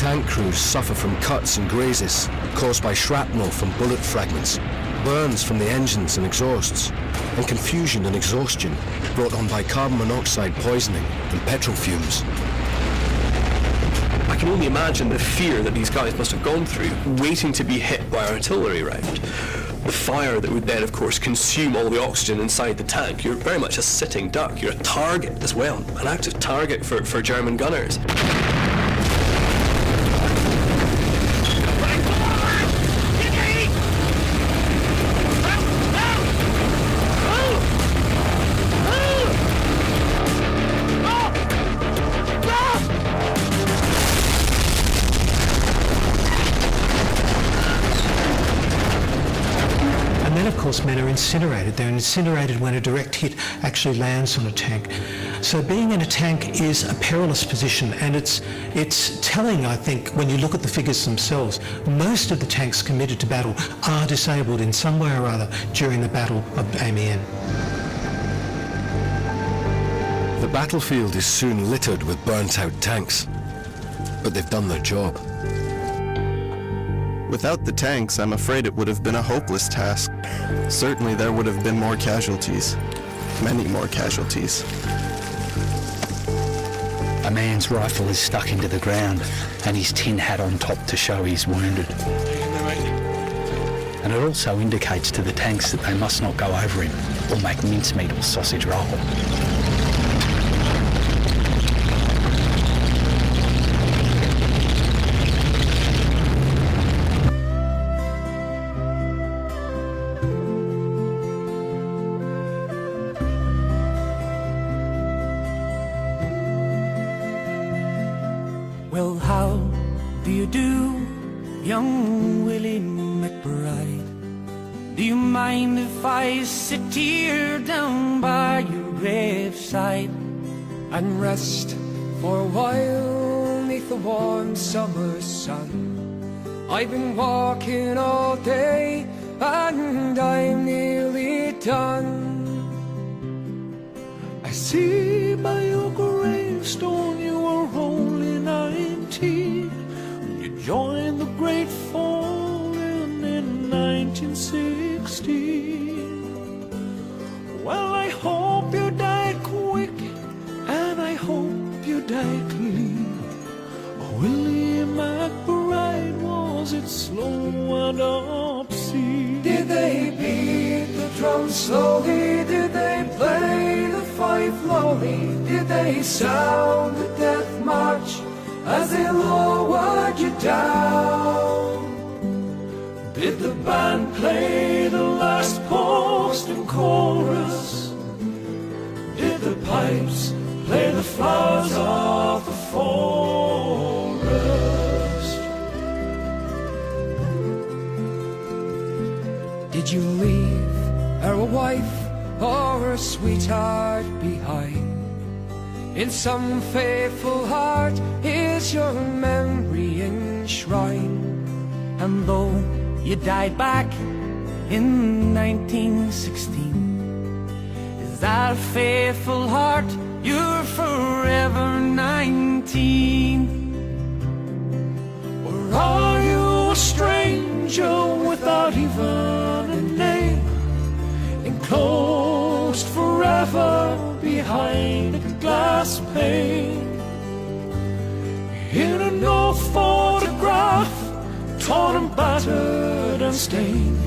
tank crews suffer from cuts and grazes caused by shrapnel from bullet fragments, burns from the engines and exhausts, and confusion and exhaustion brought on by carbon monoxide poisoning and petrol fumes. I can only imagine the fear that these guys must have gone through, waiting to be hit by an artillery round. The fire that would then, of course, consume all the oxygen inside the tank. You're very much a sitting duck. You're a target as well, an active target for German gunners. Men are incinerated. They're incinerated when a direct hit actually lands on a tank. So being in a tank is a perilous position, and it's telling, I think, when you look at the figures themselves. Most of the tanks committed to battle are disabled in some way or other during the Battle of Amiens. The battlefield is soon littered with burnt-out tanks, but they've done their job. Without the tanks, I'm afraid it would have been a hopeless task. Certainly there would have been more casualties. Many more casualties. A man's rifle is stuck into the ground and his tin hat on top to show he's wounded. And it also indicates to the tanks that they must not go over him or make mincemeat or sausage roll. Well, how do you do, young Willie McBride? Do you mind if I sit here down by your graveside and rest for a while neath the warm summer sun? I've been walking all day and I'm nearly done. I see by your gravestone you were only 19 when you joined the Great Fallen in 1916. Well, I hope you died quick and I hope you died clean. Willie McBride, was it slow and upsy? Did they beat the drum slowly? Did they play the fife lowly? Did they sound the death march as they lowered you down? Did the band play the last post and chorus? Did the pipes play the flowers of the forest? Did you leave her a wife or a sweetheart behind? In some faithful heart is your memory enshrined. And though you died back in 1916, is that faithful heart you're forever 19? Or are you a stranger without even a name, enclosed forever behind a glass pane, in an old photograph, torn and battered and stained,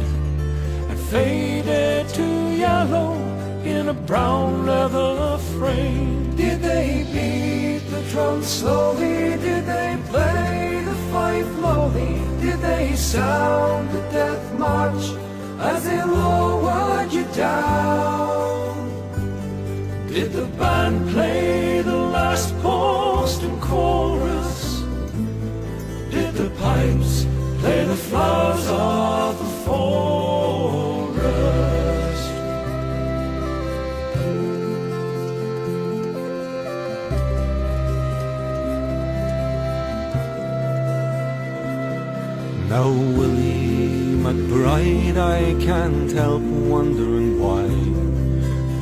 and faded to yellow in a brown leather frame? Did they beat the drum slowly? Did they play the fife lowly? Did they sound the death march as they lowered you down? Did the band play the last post and chorus? Did the pipes play the flowers of the forest? Now, Willie McBride, I can't help wondering why.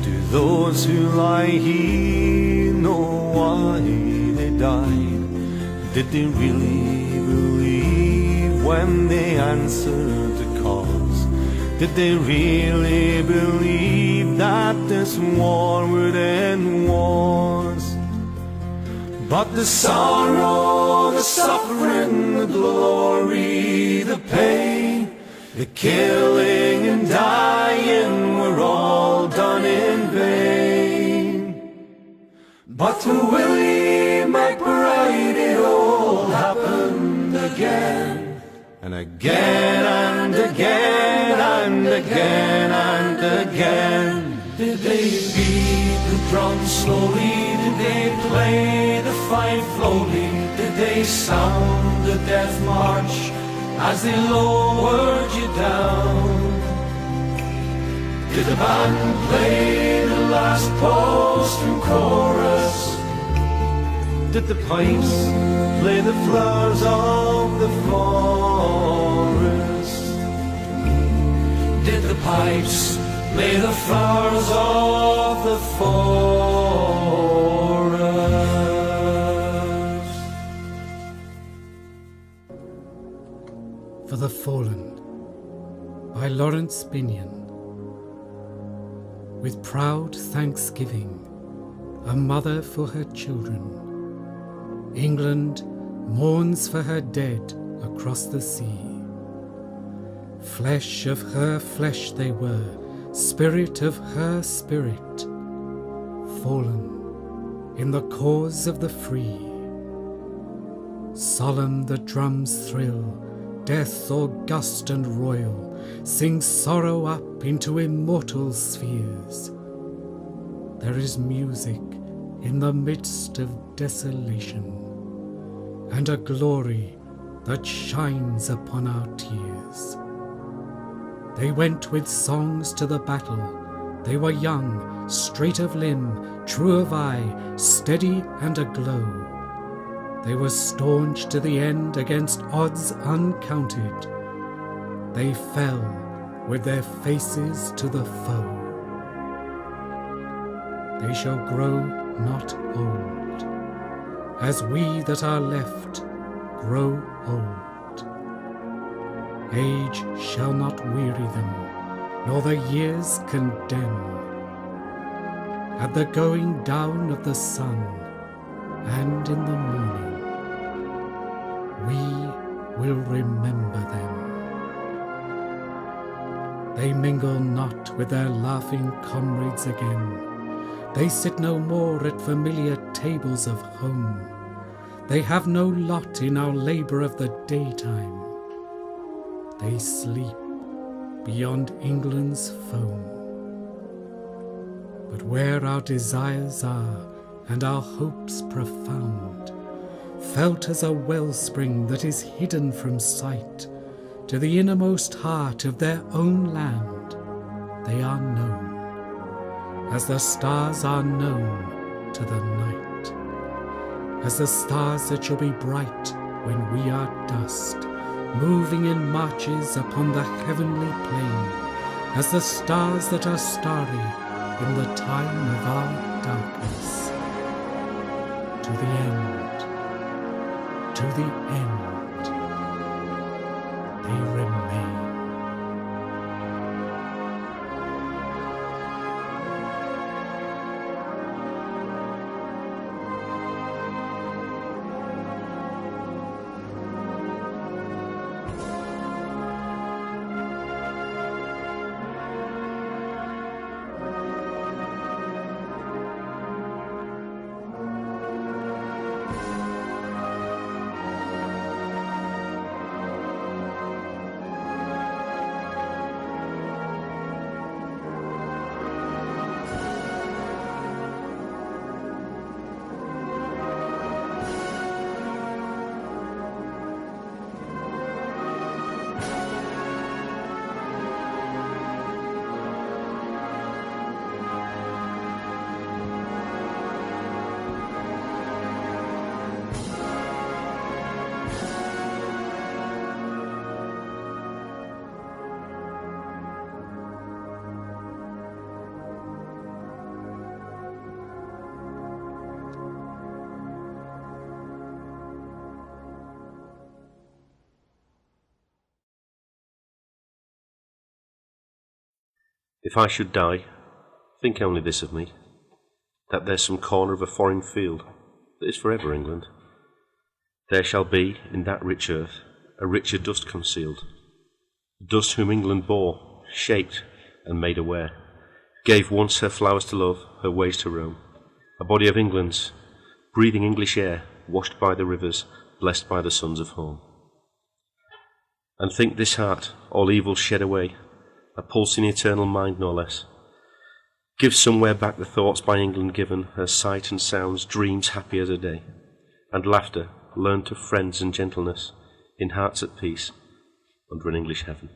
Do those who lie here know why they died? Did they really when they answered the cause? Did they really believe that this war would end wars? But the sorrow, the suffering, the glory, the pain, the killing and dying were all done in vain. But to Willie McBride it all happened again, and again and again and again and again. Did they beat the drum slowly? Did they play the fife slowly? Did they sound the death march as they lowered you down? Did the band play the last post and chorus? Did the pipes play the flowers of the forest? Did the pipes play the flowers of the forest? For the Fallen by Lawrence Binion. With proud thanksgiving, a mother for her children, England mourns for her dead across the sea. Flesh of her flesh they were, spirit of her spirit, fallen in the cause of the free. Solemn the drums thrill, death august and royal sings sorrow up into immortal spheres. There is music in the midst of desolation, and a glory that shines upon our tears. They went with songs to the battle. They were young, straight of limb, true of eye, steady and aglow. They were staunch to the end against odds uncounted. They fell with their faces to the foe. They shall grow not old, as we that are left grow old. Age shall not weary them, nor the years condemn. At the going down of the sun, and in the morning, we will remember them. They mingle not with their laughing comrades again. They sit no more at familiar tables of home. They have no lot in our labour of the daytime. They sleep beyond England's foam. But where our desires are and our hopes profound, felt as a wellspring that is hidden from sight, to the innermost heart of their own land, they are known, as the stars are known to the night, as the stars that shall be bright when we are dust, moving in marches upon the heavenly plain, as the stars that are starry in the time of our darkness. To the end, to the end, they remain. If I should die, think only this of me, that there's some corner of a foreign field that is forever England. There shall be, in that rich earth, a richer dust concealed, dust whom England bore, shaped and made aware, gave once her flowers to love, her ways to roam, a body of England's, breathing English air, washed by the rivers, blessed by the sons of home. And think this heart, all evil shed away, a pulsing eternal mind no less, give somewhere back the thoughts by England given, her sight and sounds, dreams happy as a day, and laughter learnt of friends and gentleness, in hearts at peace, under an English heaven.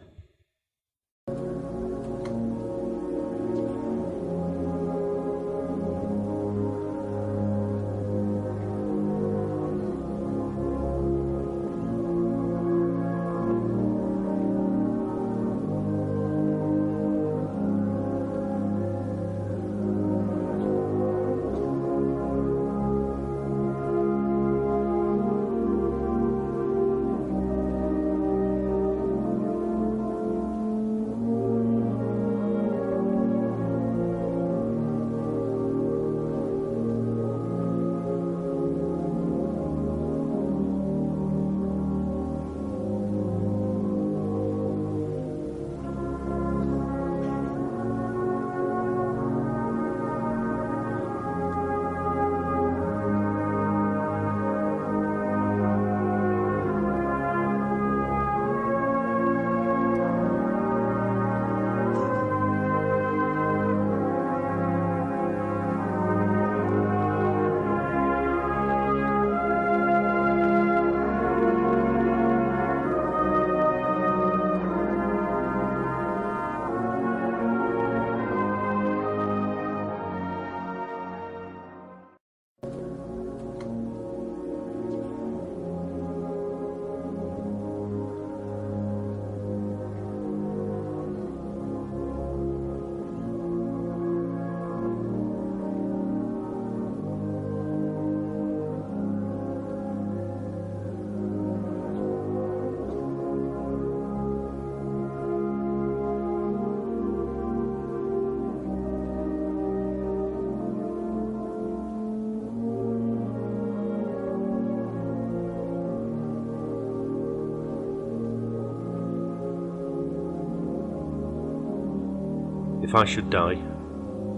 If I should die,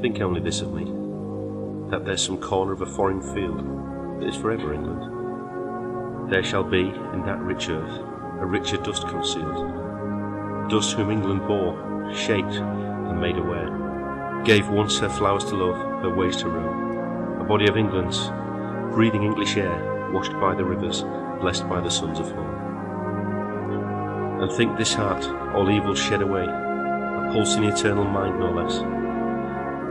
think only this of me, that there's some corner of a foreign field that is forever England. There shall be, in that rich earth, a richer dust concealed, dust whom England bore, shaped and made aware, gave once her flowers to love, her ways to roam, a body of England's, breathing English air, washed by the rivers, blessed by the sons of home. And think this heart, all evil shed away, pulsing eternal mind no less,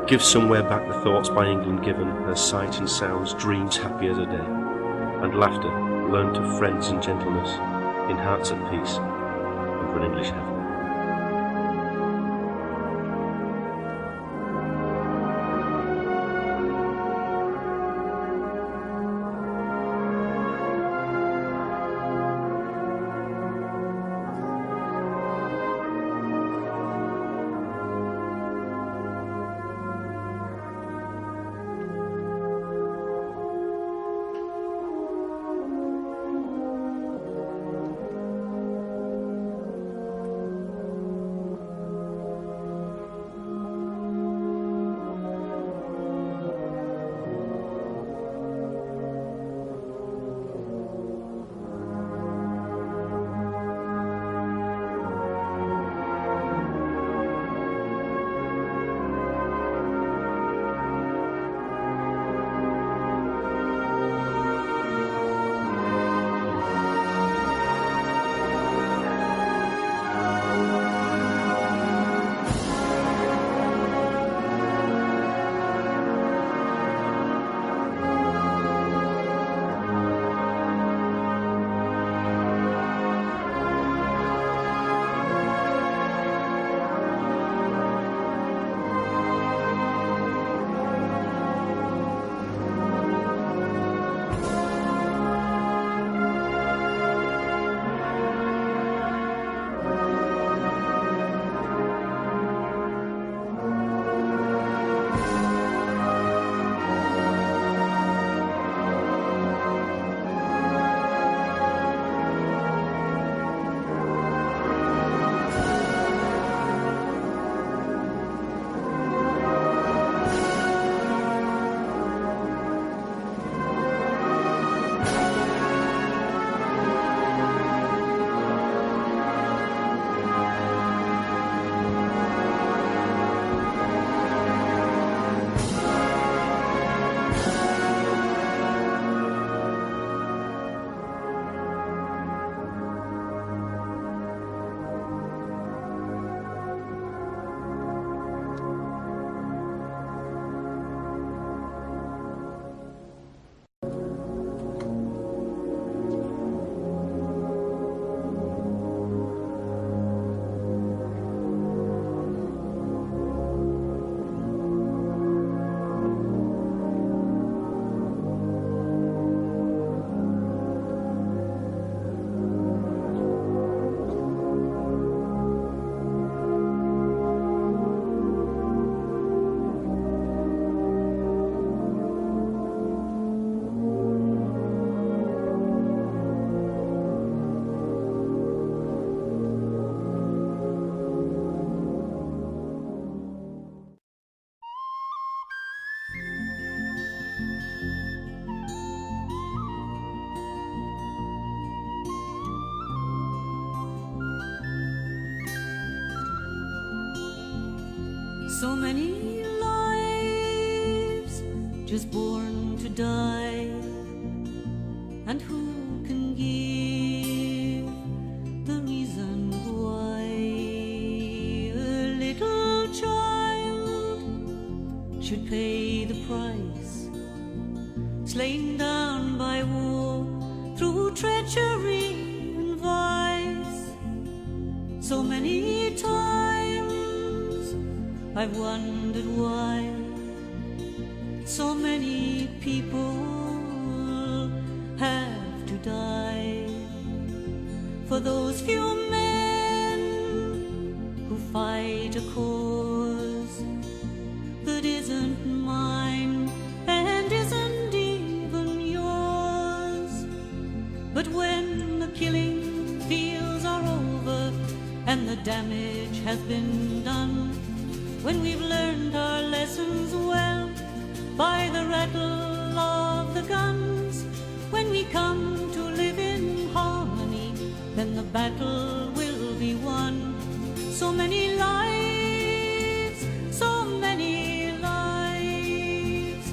give somewhere back the thoughts by England given, her sight and sounds, dreams happy as a day, and laughter learnt of friends and gentleness, in hearts at peace, under an English heaven. So many lives just born to die, and who can give the reason why? A little child should pay the price, slain down by war through treachery and vice. So many times I've wondered why so many people have to die. For those few men who fight a cause that isn't mine and isn't even yours. But when the killing fields are over and the damage has been done, when we've learned our lessons well by the rattle of the guns, when we come to live in harmony, then the battle will be won. So many lives, so many lives.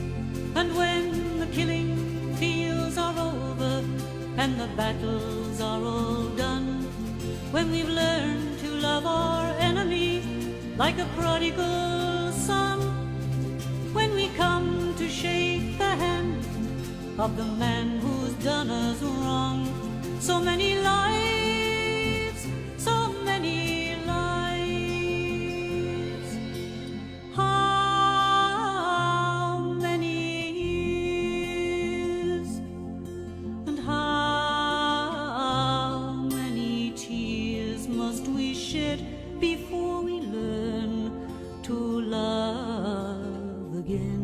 And when the killing fields are over and the battles are all done, when we've learned to love our enemies like a prodigal son, when we come to shake the hand of the man who's done us wrong, so many lives, so many lives. How many years and how many tears must we shed before we learn to love again?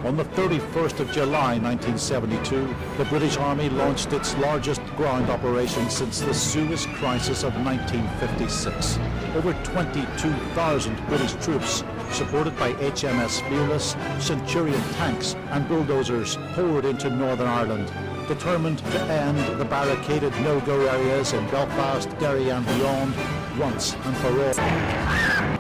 On the 31st of July 1972, the British Army launched its largest ground operation since the Suez Crisis of 1956. Over 22,000 British troops, supported by HMS Fearless, Centurion tanks and bulldozers, poured into Northern Ireland, determined to end the barricaded no-go areas in Belfast, Derry and beyond once and for all.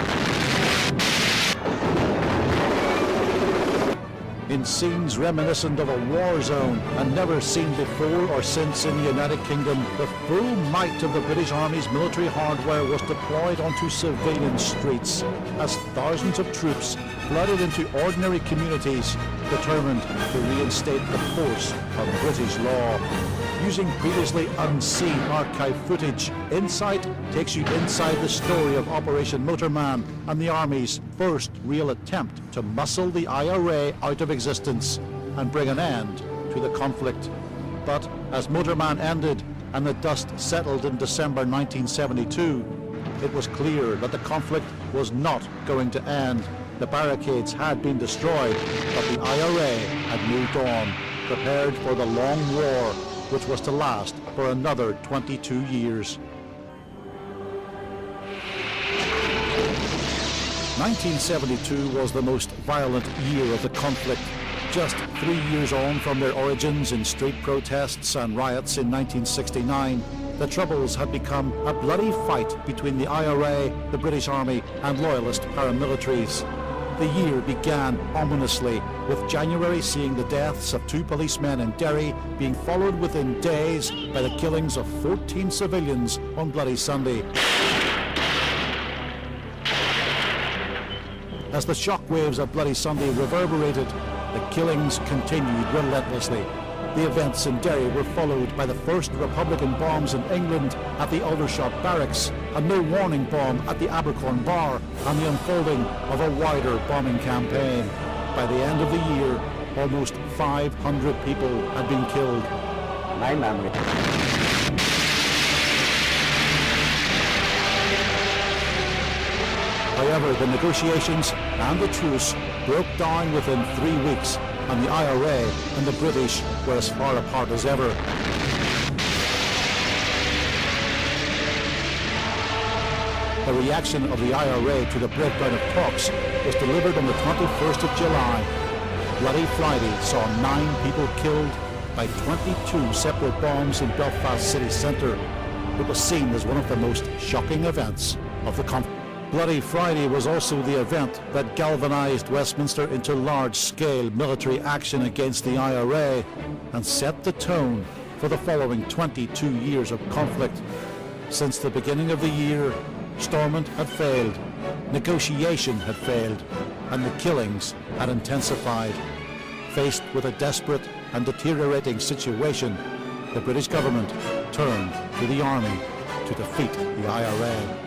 In scenes reminiscent of a war zone and never seen before or since in the United Kingdom, the full might of the British Army's military hardware was deployed onto civilian streets as thousands of troops flooded into ordinary communities determined to reinstate the force of British law. Using previously unseen archive footage, Insight takes you inside the story of Operation Motorman and the Army's first real attempt to muscle the IRA out of existence and bring an end to the conflict. But as Motorman ended and the dust settled in December 1972, it was clear that the conflict was not going to end. The barricades had been destroyed, but the IRA had moved on, prepared for the long war, which was to last for another 22 years. 1972 was the most violent year of the conflict. Just 3 years on from their origins in street protests and riots in 1969, the Troubles had become a bloody fight between the IRA, the British Army and Loyalist paramilitaries. The year began ominously, with January seeing the deaths of 2 policemen in Derry being followed within days by the killings of 14 civilians on Bloody Sunday. As the shockwaves of Bloody Sunday reverberated, the killings continued relentlessly. The events in Derry were followed by the first Republican bombs in England at the Aldershot Barracks, a no-warning bomb at the Abercorn Bar, and the unfolding of a wider bombing campaign. By the end of the year, almost 500 people had been killed. My memory. However, the negotiations and the truce broke down within 3 weeks, and the IRA and the British were as far apart as ever. The reaction of the IRA to the breakdown of talks was delivered on the 21st of July. Bloody Friday saw 9 people killed by 22 separate bombs in Belfast city centre. It was seen as one of the most shocking events of the conflict. Bloody Friday was also the event that galvanized Westminster into large-scale military action against the IRA and set the tone for the following 22 years of conflict. Since the beginning of the year, Stormont had failed, negotiation had failed, and the killings had intensified. Faced with a desperate and deteriorating situation, the British government turned to the army to defeat the IRA.